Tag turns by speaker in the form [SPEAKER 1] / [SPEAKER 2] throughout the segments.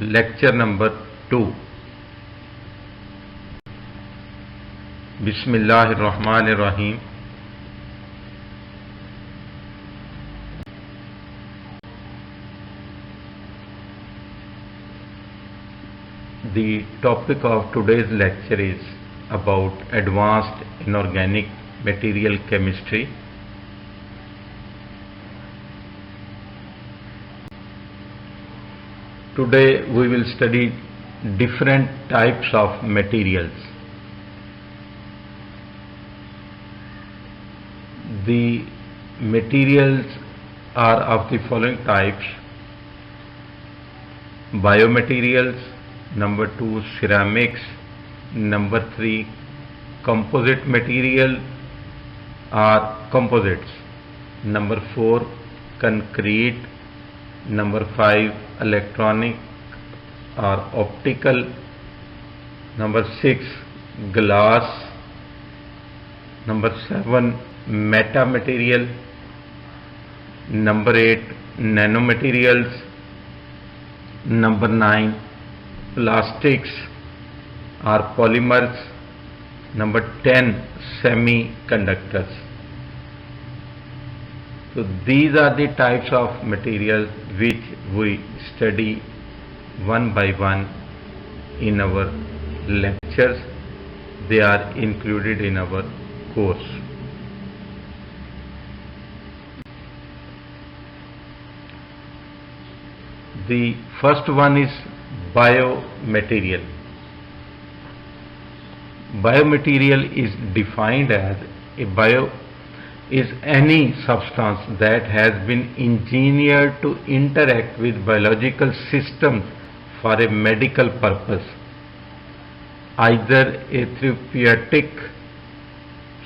[SPEAKER 1] lecture number 2. Bismillahir Rahmanir Rahim. The topic of today's lecture is about advanced inorganic material chemistry. Today we will study different types of materials. The materials are of the following types: biomaterials, number 2 ceramics, number 3 composite material or composites, number 4 concrete, number 5 electronic or optical, number 6 glass, number 7 metamaterial, number 8 nanomaterials, number 9 plastics or polymers, number 10 semiconductors. So these are the types of materials which we study one by one in our lectures. They are included in our course. The first one is biomaterial. Biomaterial is defined as is any substance that has been engineered to interact with biological systems for a medical purpose, either a therapeutic,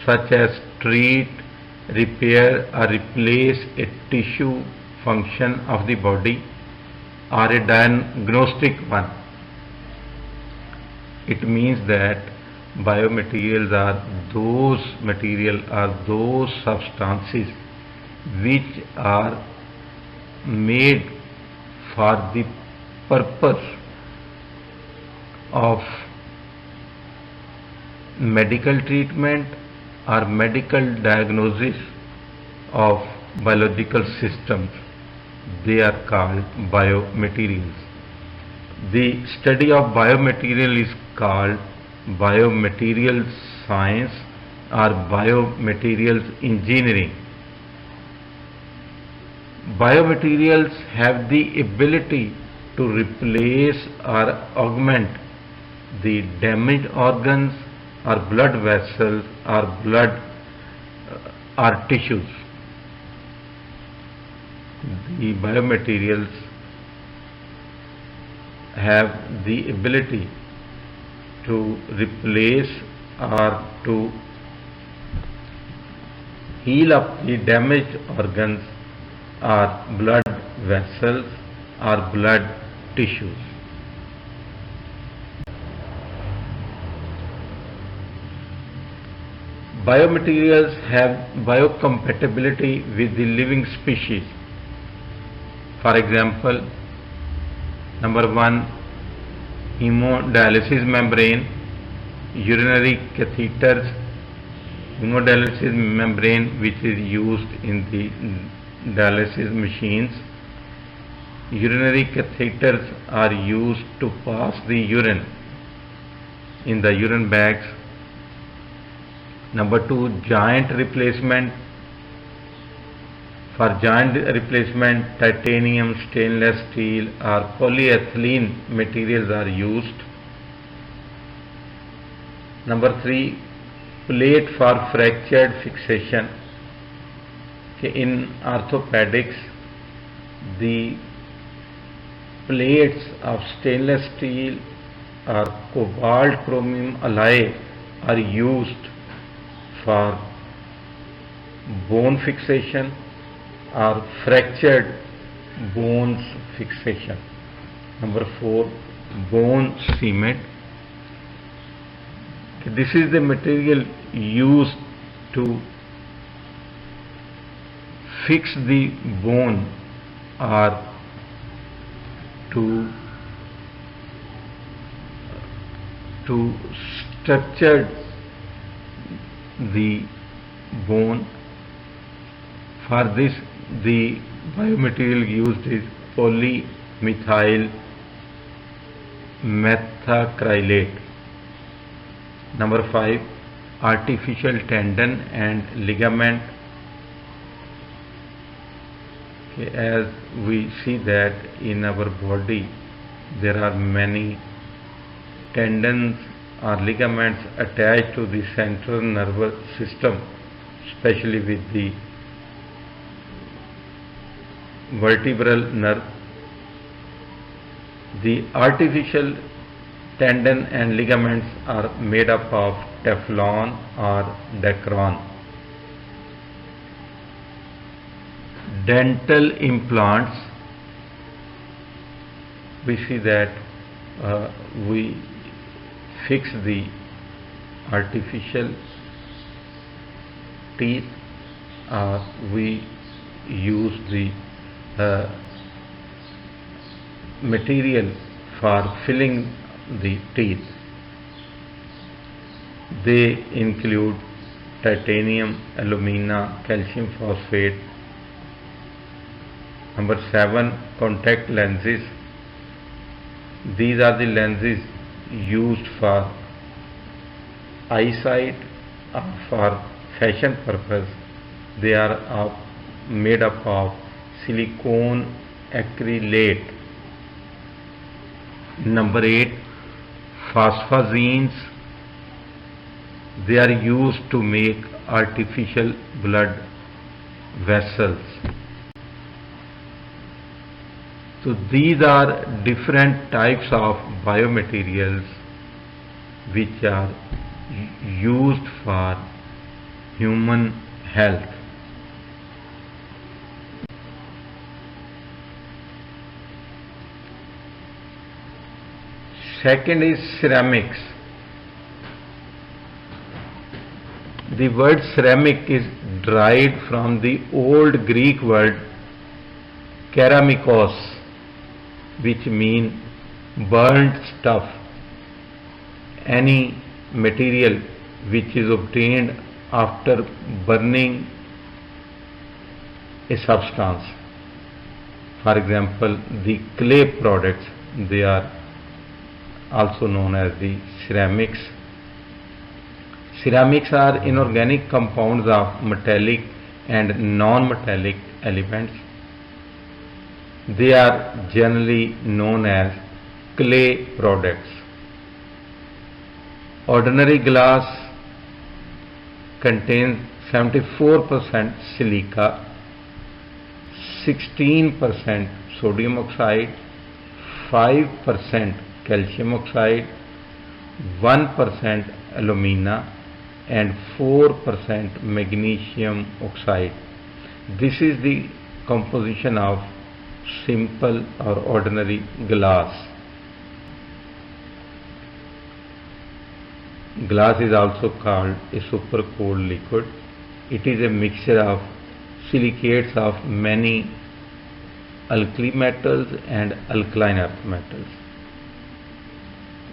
[SPEAKER 1] such as treat, repair or replace a tissue function of the body, or a diagnostic one. It means that biomaterials are those substances which are made for the purpose of medical treatment or medical diagnosis of biological systems. They are called biomaterials. The study of biomaterial is called biomaterials science or biomaterials engineering. Biomaterials have the ability to replace or augment the damaged organs or blood vessels or blood or tissues. The biomaterials have the ability to replace or to heal up the damaged organs or blood vessels or blood tissues. Biomaterials have biocompatibility with the living species. For example, number 1 hemodialysis membrane, urinary catheters. Hemodialysis membrane which is used in the dialysis machines. Urinary catheters are used to pass the urine in the urine bags. Number 2 joint replacement. For joint replacement, titanium, stainless steel or polyethylene materials are used. Number 3 plate for fractured fixation. In orthopedics, the plates of stainless steel or cobalt chromium alloy are used for bone fixation or fractured bones fixation. Number 4 bone cement. This is the material used to fix the bone or to to structure the bone. For this, the biomaterial used is polymethyl methacrylate. Number 5, artificial tendon and ligament. Okay, as we see that in our body there are many tendons or ligaments attached to the central nervous system, especially with the vertebral nerve. The artificial tendon and ligaments are made up of Teflon or Dacron. Dental implants, we see that we fix the artificial teeth, we use the material for filling the teeth. They include titanium, alumina, calcium phosphate. Number 7, contact lenses. These are the lenses used for eyesight or for fashion purpose. They are made up of silicone acrylate. Number 8, phosphazenes. They are used to make artificial blood vessels. So these are different types of biomaterials which are used for human health. Second is ceramics. The word ceramic is derived from the old Greek word keramikos, which means burnt stuff, any material which is obtained after burning a substance. For example, the clay products, they are also known as the ceramics. Ceramics are inorganic compounds of metallic and non-metallic elements. They are generally known as clay products. Ordinary glass contains 74% silica, 16% sodium oxide, 5% calcium oxide, 1% alumina and 4% magnesium oxide. This is the composition of simple or ordinary glass. Glass is also called a super cold liquid. It is a mixture of silicates of many alkali metals and alkaline earth metals.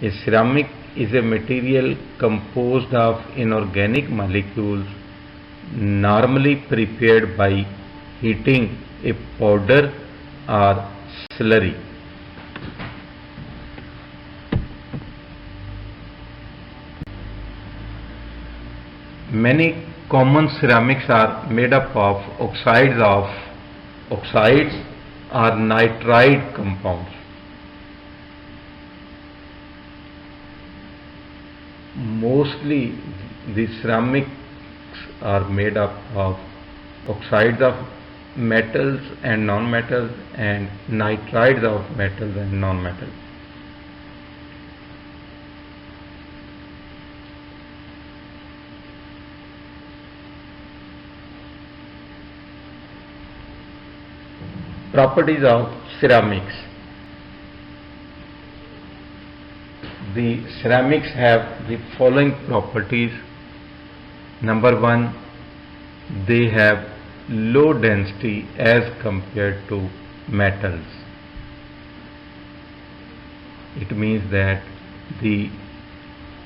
[SPEAKER 1] A ceramic is a material composed of inorganic molecules normally prepared by heating a powder or slurry. Many common ceramics are made up of oxides or nitride compounds. Mostly the ceramics are made up of oxides of metals and non-metals and nitrides of metals and non-metals. Properties of ceramics. The ceramics have the following properties. Number 1, they have low density as compared to metals. It means that the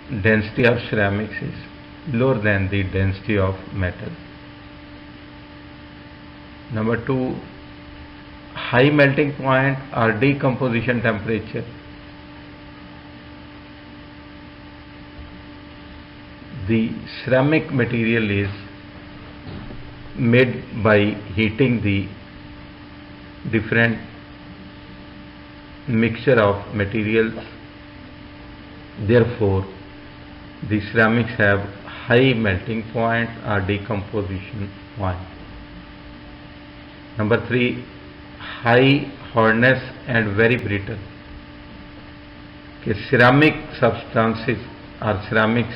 [SPEAKER 1] density of ceramics is lower than the density of metal. Number 2, high melting point or decomposition temperature. The ceramic material is made by heating the different mixture of materials. Therefore, the ceramics have high melting point or decomposition point. Number 3, high hardness and very brittle. Ceramic substances or ceramics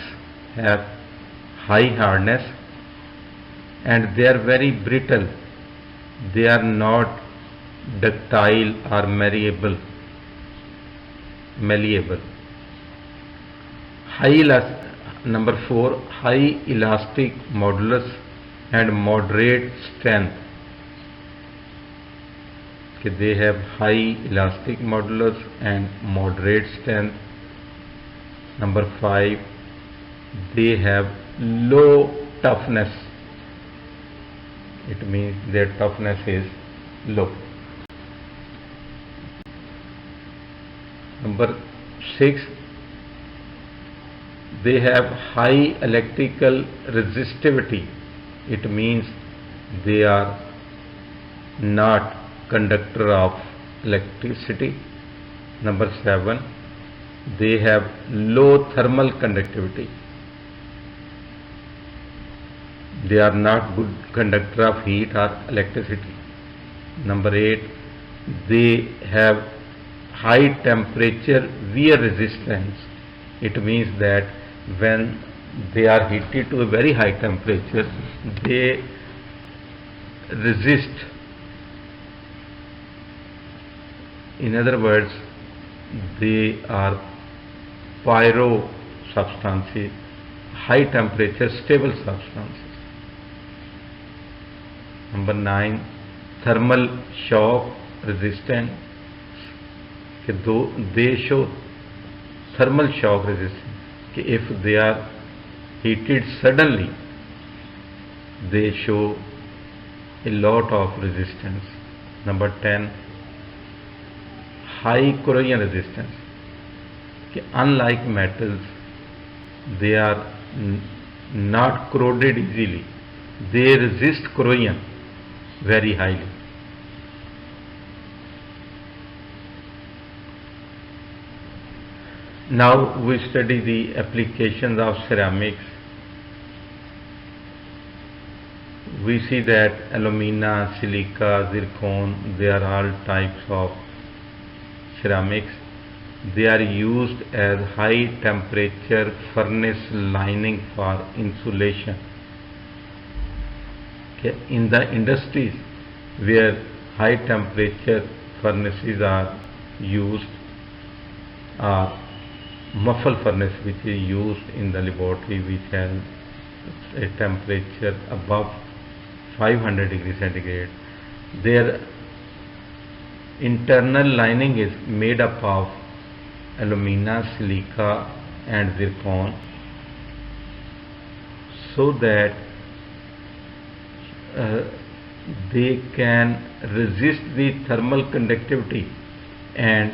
[SPEAKER 1] have high hardness and they are very brittle. They are not ductile or malleable. Number 4, high elastic modulus and moderate strength. They have high elastic modulus and moderate strength. Number 5, they have low toughness. It means their toughness is low. Number 6, they have high electrical resistivity. It means they are not conductor of electricity. Number 7, they have low thermal conductivity. They are not good conductor of heat or electricity. Number 8, they have high temperature wear resistance. It means that when they are heated to a very high temperature, they resist. In other words, they are pyro substances, high temperature stable substances. Number 9, thermal shock resistance. They show thermal shock resistance. If they are heated suddenly, they show a lot of resistance. Number 10, high corrosion resistance. Unlike metals, they are not corroded easily. They resist corrosion very highly. Now we study the applications of ceramics. We see that alumina, silica, zircon, they are all types of ceramics. They are used as high temperature furnace lining for insulation. In the industries where high temperature furnaces are used, or muffle furnace which is used in the laboratory, which has a temperature above 500 degrees centigrade, their internal lining is made up of alumina, silica and zircon, so that they can resist the thermal conductivity and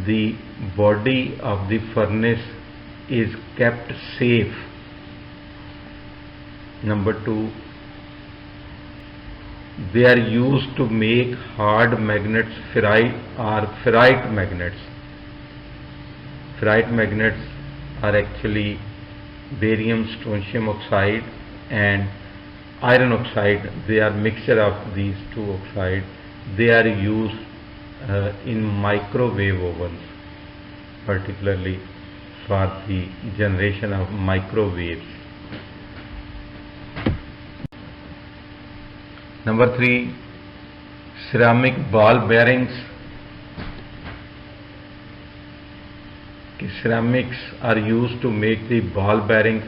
[SPEAKER 1] the body of the furnace is kept safe. Number 2, they are used to make hard magnets, ferrite magnets. Ferrite magnets are actually barium strontium oxide and iron oxide. They are mixture of these two oxides. They are used in microwave ovens, particularly for the generation of microwaves. Number 3, ceramic ball bearings. Ceramics are used to make the ball bearings,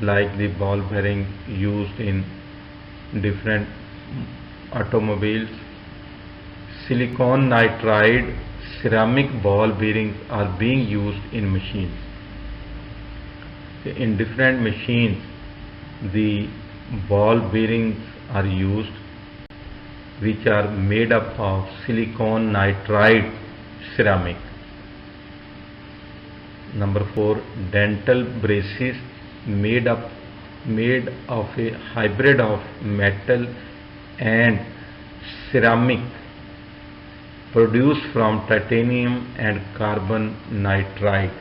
[SPEAKER 1] like the ball bearing used in different automobiles. Silicon nitride ceramic ball bearings are being used in machines. In different machines, the ball bearings are used, which are made up of silicon nitride ceramic. Number 4, dental braces made of a hybrid of metal and ceramic produced from titanium and carbon nitride.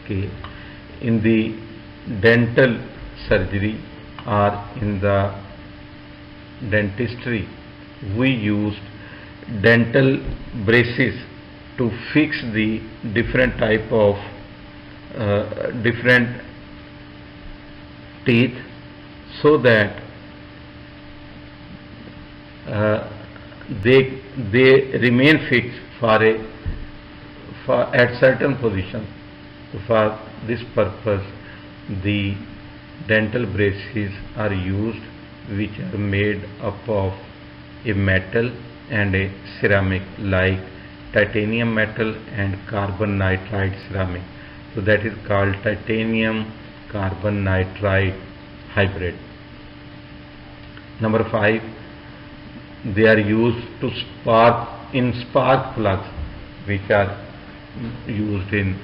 [SPEAKER 1] Okay. In the dental surgery or in the dentistry, we used dental braces to fix the different type of different teeth, so that they remain fixed for at certain positions. So for this purpose, the dental braces are used, which are made up of a metal and a ceramic, like titanium metal and carbon nitride ceramic. So that is called titanium carbon nitride hybrid. Number 5, they are used to spark plugs, which are used in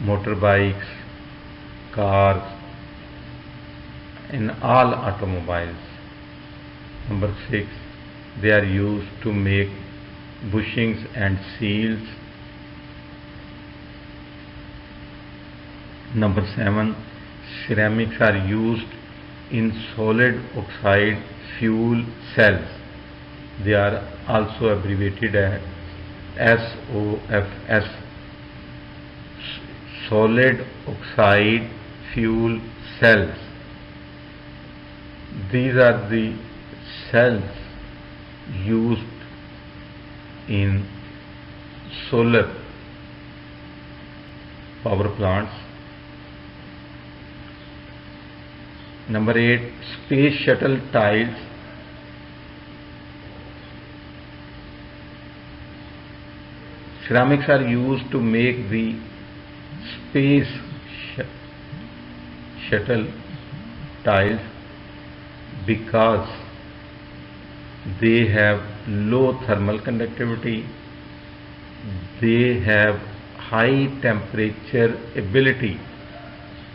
[SPEAKER 1] motorbikes, cars, in all automobiles. Number 6, they are used to make bushings and seals. Number 7, ceramics are used in solid oxide fuel cells. They are also abbreviated as SOFS, solid oxide fuel cells. These are the cells used in solar power plants. Number 8, space shuttle tiles. Ceramics are used to make the space shuttle tiles because they have low thermal conductivity, they have high temperature ability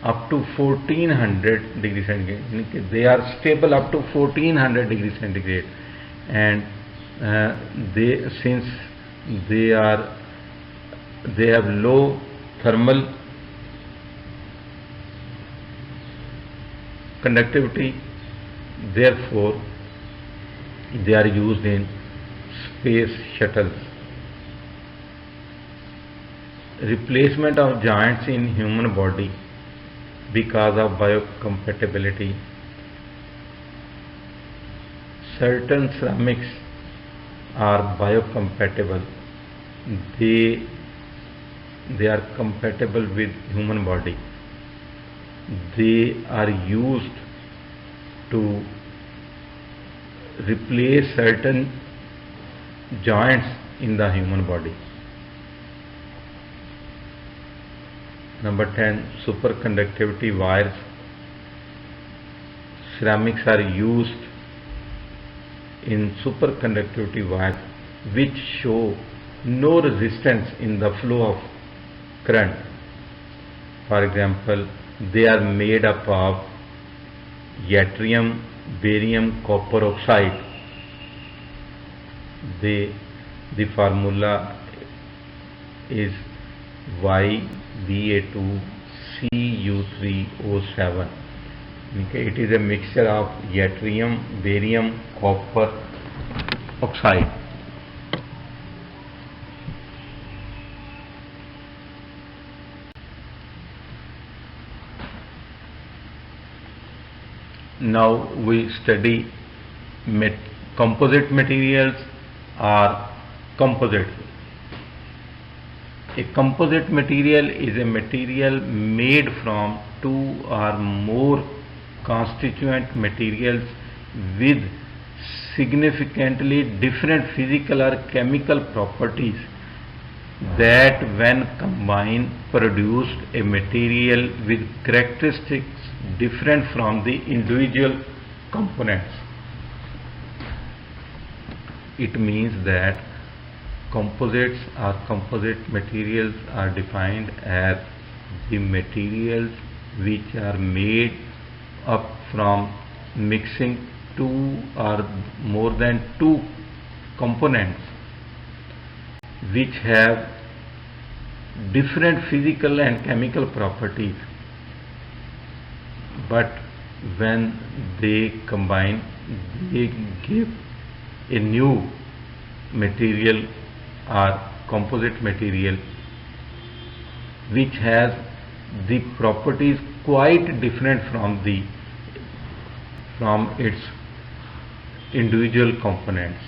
[SPEAKER 1] up to 1400 degrees centigrade. They are stable up to 1400 degrees centigrade, and since they have low thermal conductivity, therefore they are used in space shuttles. Replacement of joints in human body because of biocompatibility. Certain ceramics are biocompatible. They are compatible with human body. They are used to replace certain joints in the human body. Number 10, superconductivity wires. Ceramics are used in superconductivity wires which show no resistance in the flow of current. For example, they are made up of yttrium, barium, copper oxide. The formula is YBa2Cu3O7. Okay, it is a mixture of yttrium, barium, copper oxide. Now we study composite materials or composites. A composite material is a material made from two or more constituent materials with significantly different physical or chemical properties that when combined produced a material with characteristics different from the individual components. It means that composites or composite materials are defined as the materials which are made up from mixing two or more than two components which have different physical and chemical properties, but when they combine, they give a new material or composite material which has the properties quite different from its individual components.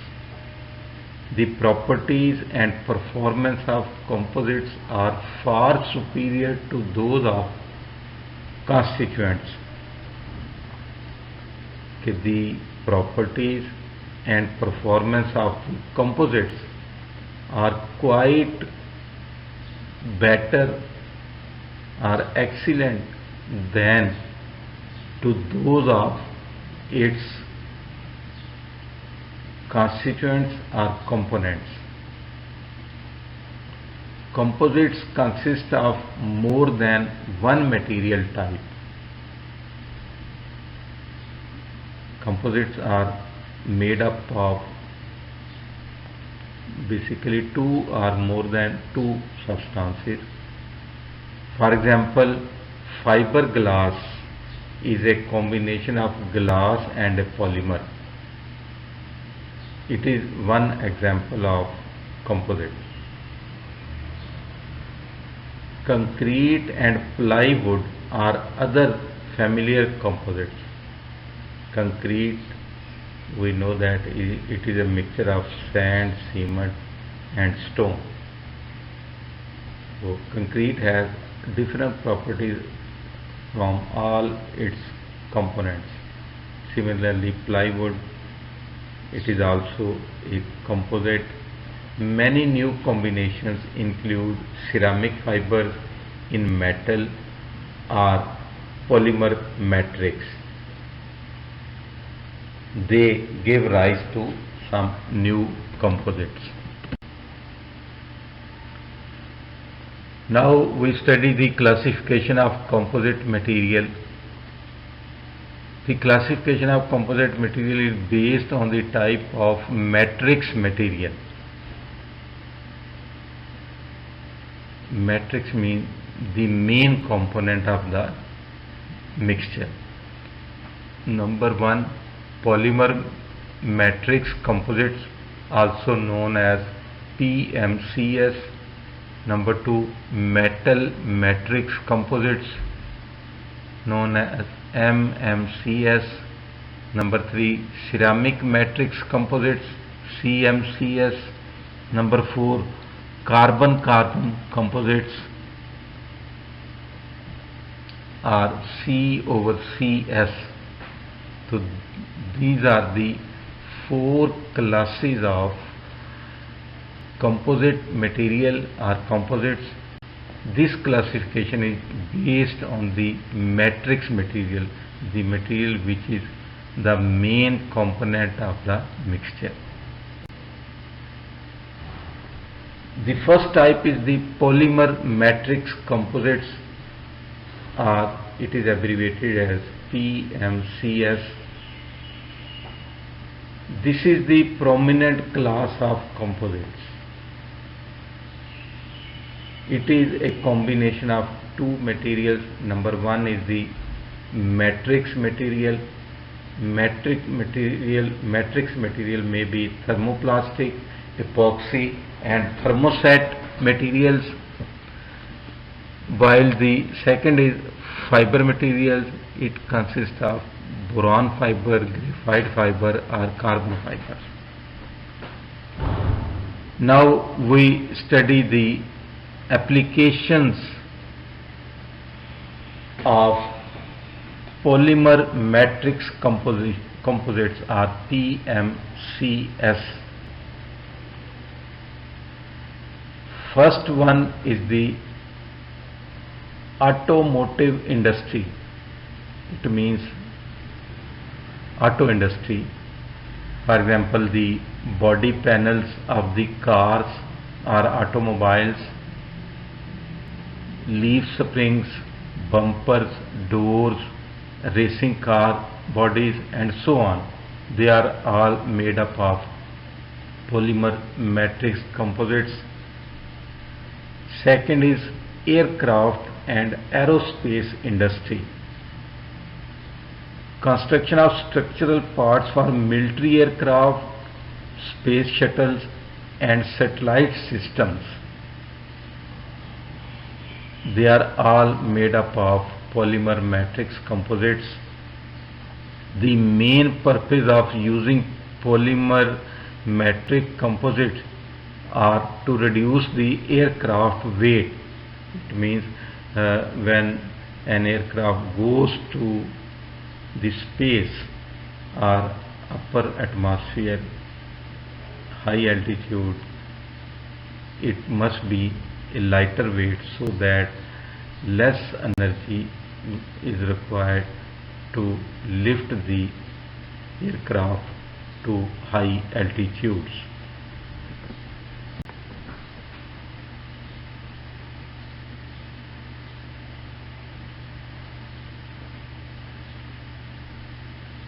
[SPEAKER 1] The properties and performance of composites are far superior to those of constituents. The properties and performance of composites are quite better or excellent than to those of its constituents or components. Composites consist of more than one material type. Composites are made up of basically two or more than two substances. For example, fiberglass is a combination of glass and a polymer. It is one example of composite. Concrete and plywood are other familiar composites. Concrete, we know that it is a mixture of sand, cement and stone. So concrete has different properties from all its components. Similarly, plywood, it is also a composite. Many new combinations include ceramic fibers in metal or polymer matrix. They give rise to some new composites. Now we study the classification of composite material. The classification of composite material is based on the type of matrix material. Matrix means the main component of the mixture. Number one, polymer matrix composites, also known as PMCS. Number two, metal matrix composites, known as MMCS. Number three, ceramic matrix composites, CMCS. Number four, carbon-carbon composites are C/CS. So these are the four classes of composite material or composites. This classification is based on the matrix material, the material which is the main component of the mixture. The first type is the polymer matrix composites, or it is abbreviated as PMCS. This is the prominent class of composites. It is a combination of two materials. Number one is the matrix material. Matrix material may be thermoplastic, epoxy and thermoset materials, while the second is fiber materials. It consists of boron fiber, graphite fiber or carbon fiber. Now we study the applications of polymer matrix composites or PMCS. First one is the automotive industry. It means auto industry. For example, the body panels of the cars or automobiles, leaf springs, bumpers, doors, racing car bodies, and so on. They are all made up of polymer matrix composites. Second is aircraft and aerospace industry. Construction of structural parts for military aircraft, space shuttles, and satellite systems. They are all made up of polymer matrix composites. The main purpose of using polymer matrix composites are to reduce the aircraft weight. It means when an aircraft goes to the space or upper atmosphere, high altitude, it must be a lighter weight so that less energy is required to lift the aircraft to high altitudes.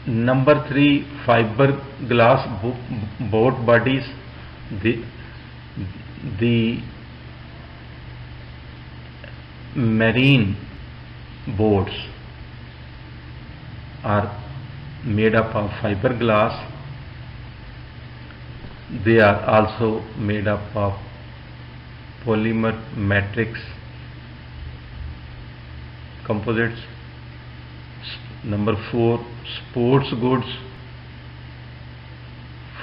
[SPEAKER 1] Number 3, fiberglass boat bodies. The marine boats are made up of fiberglass. They are also made up of polymer matrix composites. Number 4, sports goods,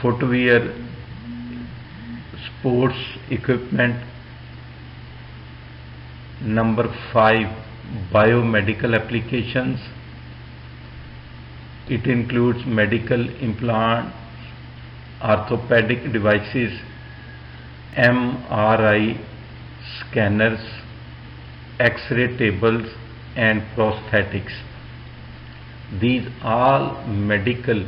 [SPEAKER 1] footwear, sports equipment. Number 5, biomedical applications. It includes medical implants, orthopedic devices, MRI scanners, X-ray tables, and prosthetics. These all medical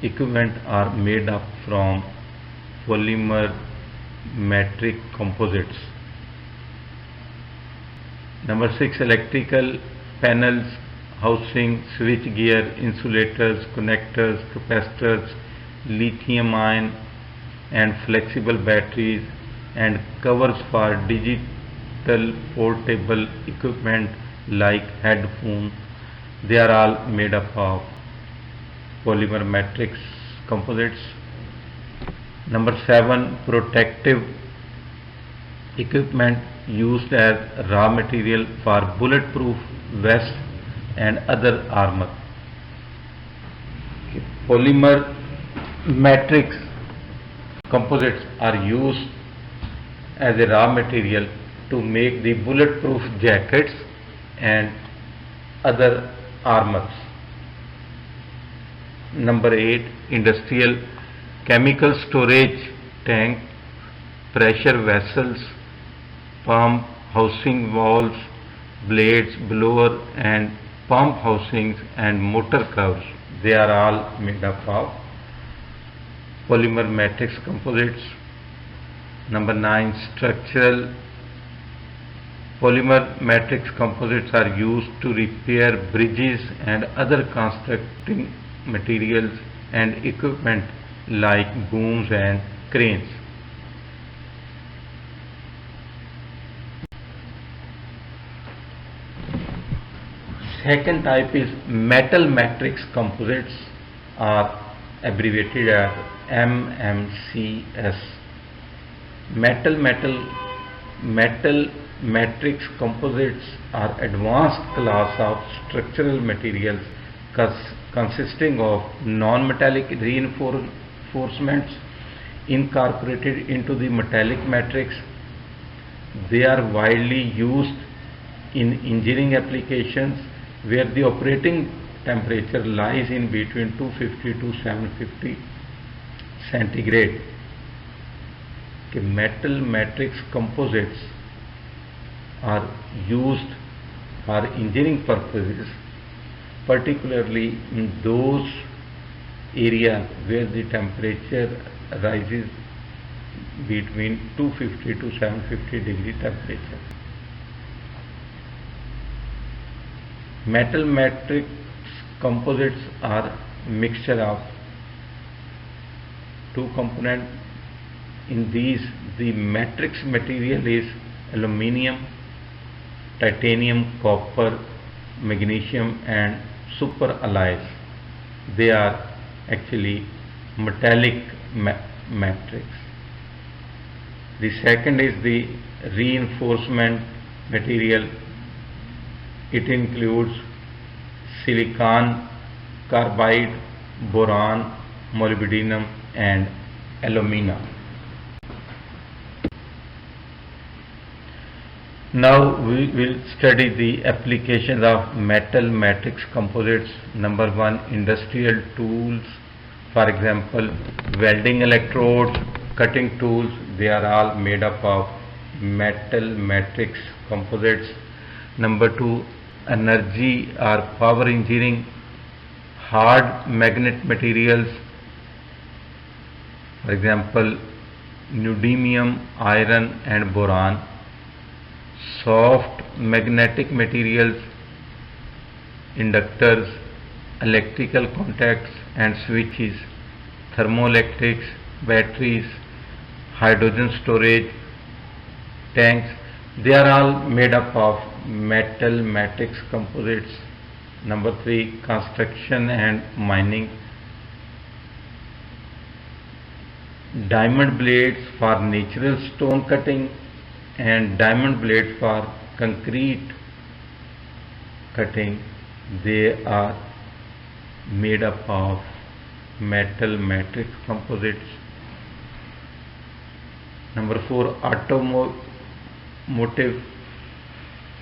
[SPEAKER 1] equipment are made up from polymer matrix composites. Number 6, electrical panels, housing, switch gear, insulators, connectors, capacitors, lithium ion and flexible batteries, and covers for digital portable equipment like headphones. They are all made up of polymer matrix composites. Number 7, protective equipment used as raw material for bulletproof vests and other armor. Polymer matrix composites are used as a raw material to make the bulletproof jackets and other armors. Number 8, industrial chemical storage tank, pressure vessels, pump housing valves, blades, blower and pump housings, and motor curves. They are all made up of polymer matrix composites. Number 9, structural polymer matrix composites are used to repair bridges and other constructing materials and equipment like booms and cranes. Second type is metal matrix composites, are abbreviated as MMCS. Metal matrix composites are advanced class of structural materials consisting of non-metallic reinforcements incorporated into the metallic matrix. They are widely used in engineering applications where the operating temperature lies in between 250 to 750 centigrade. कि metal matrix composites are used for engineering purposes, particularly in those areas where the temperature rises between 250 to 750 degree temperature. Metal matrix composites are mixture of two components. In these, the matrix material is aluminium, titanium, copper, magnesium and super alloys. They are actually metallic matrix. The second is the reinforcement material. It includes silicon carbide, boron, molybdenum and alumina. Now we will study the applications of metal matrix composites. Number one, industrial tools. For example, welding electrodes, cutting tools, they are all made up of metal matrix composites. Number two, energy or power engineering, hard magnet materials. For example, neodymium, iron and boron. Soft magnetic materials, inductors, electrical contacts and switches, thermoelectrics, batteries, hydrogen storage tanks, they are all made up of metal matrix composites. Number three, construction and mining. Diamond blades for natural stone cutting and diamond blades for concrete cutting, they are made up of metal matrix composites. Number four, automotive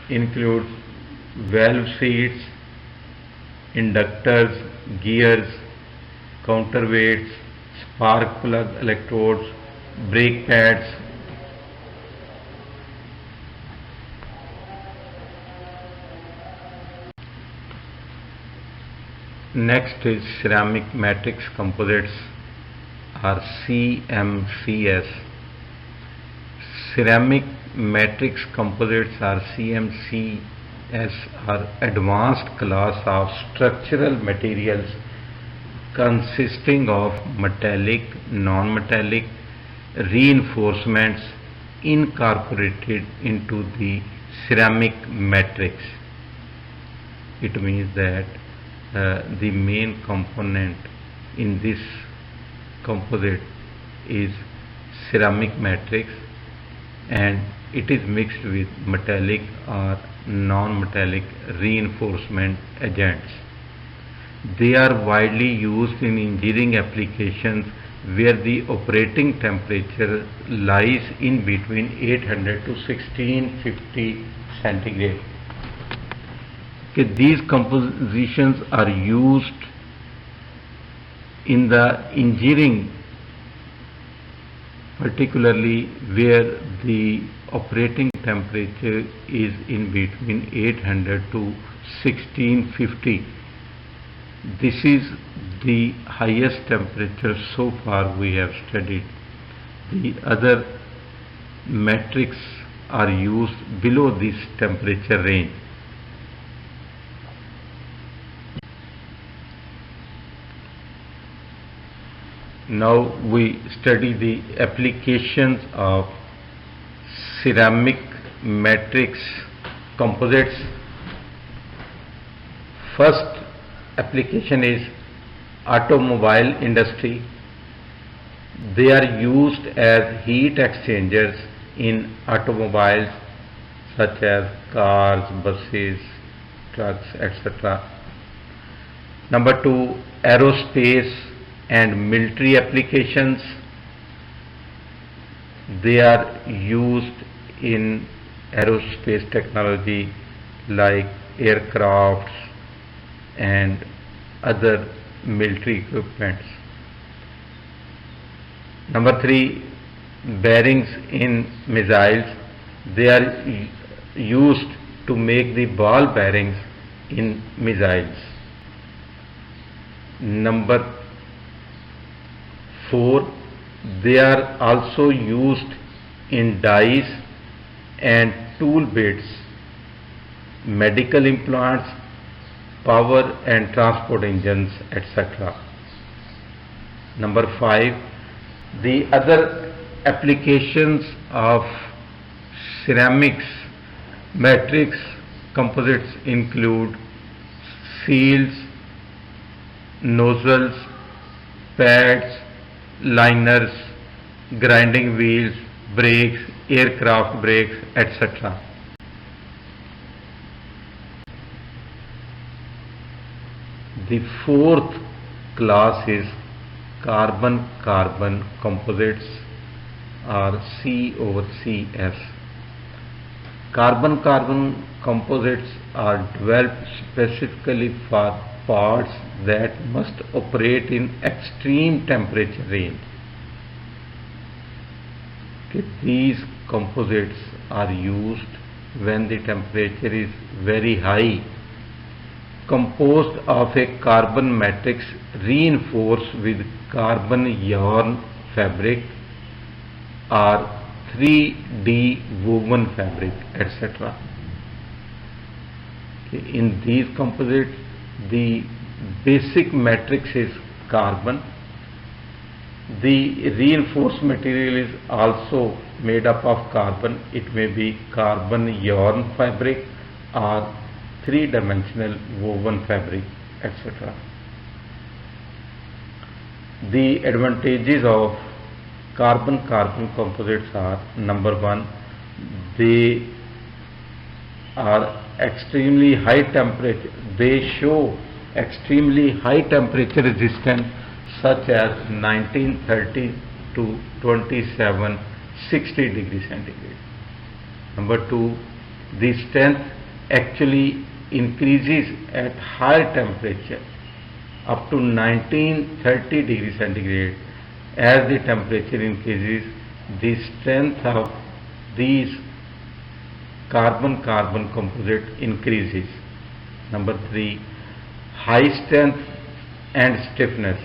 [SPEAKER 1] includes valve seats, inductors, gears, counterweights, spark plug electrodes, brake pads. Next is ceramic matrix composites or CMCS. Ceramic matrix composites or CMCS are advanced class of structural materials consisting of metallic, non-metallic reinforcements incorporated into the ceramic matrix. It means that the main component in this composite is ceramic matrix and it is mixed with metallic or non-metallic reinforcement agents. They are widely used in engineering applications where the operating temperature lies in between 800 to 1650 centigrade. Okay, these compositions are used in the engineering, particularly where the operating temperature is in between 800 to 1650. This is the highest temperature so far we have studied. The other matrix are used below this temperature range. Now we study the applications of ceramic matrix composites. First application is automobile industry. They are used as heat exchangers in automobiles such as cars, buses, trucks, etc. Number two, aerospace and military applications. They are used in aerospace technology like aircrafts and other military equipments. Number three, bearings in missiles. They are used to make the ball bearings in missiles. Number 4, they are also used in dies and tool bits, medical implants, power and transport engines, etc. Number 5, the other applications of ceramics, matrix composites include seals, nozzles, pads, liners, grinding wheels, brakes, aircraft brakes, etc. The fourth class is carbon-carbon composites, or C/CS. Carbon-carbon composites are developed specifically for parts that must operate in extreme temperature range. Okay, these composites are used when the temperature is very high, composed of a carbon matrix reinforced with carbon yarn fabric or 3D woven fabric, etc. Okay, in these composites, the basic matrix is carbon. The reinforced material is also made up of carbon. It may be carbon yarn fabric or three-dimensional woven fabric, etc. The advantages of carbon-carbon composites are: number 1, they are extremely high temperature. They show extremely high temperature resistance, such as 1930 to 2760 degrees centigrade. Number 2, the strength actually increases at higher temperature up to 1930 degrees centigrade. As the temperature increases, the strength of these carbon-carbon composite increases. Number 3, high strength and stiffness.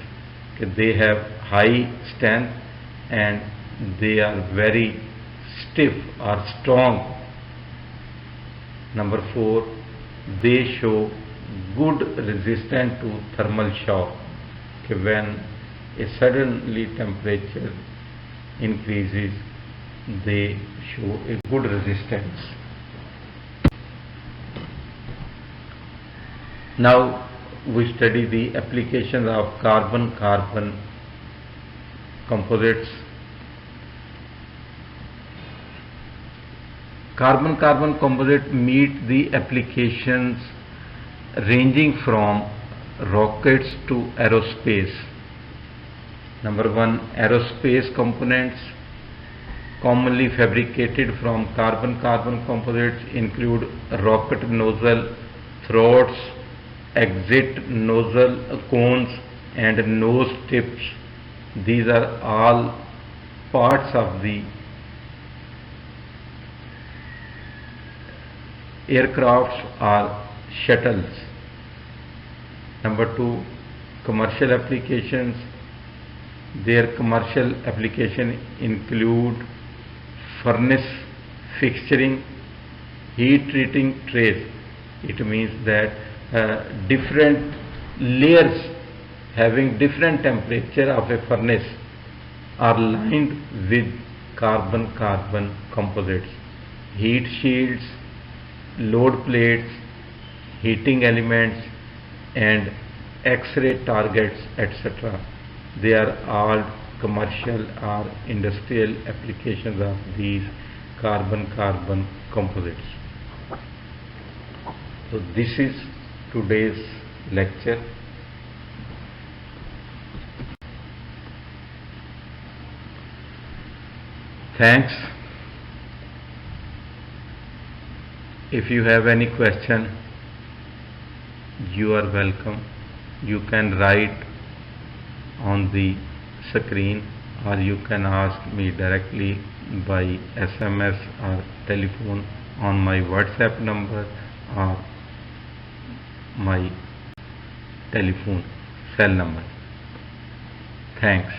[SPEAKER 1] They have high strength and they are very stiff or strong. Number 4, they show good resistance to thermal shock. When a suddenly temperature increases, they show a good resistance. Now we study the applications of carbon-carbon composites. Carbon-carbon composite meet the applications ranging from rockets to aerospace. Number 1, aerospace components commonly fabricated from carbon-carbon composites include rocket nozzle, throats, exit nozzle cones, and nose tips. These are all parts of the aircrafts or shuttles. Number 2, commercial applications. Their commercial application include furnace fixturing, heat treating trays. It means that different layers having different temperature of a furnace are lined with carbon-carbon composites. Heat shields, load plates, heating elements, and X-ray targets, etc. They are all commercial or industrial applications of these carbon-carbon composites. So this is today's lecture. Thanks. If you have any question, you are welcome. You can write on the screen. or you can ask me directly by SMS or telephone on my WhatsApp number or my telephone cell number. Thanks.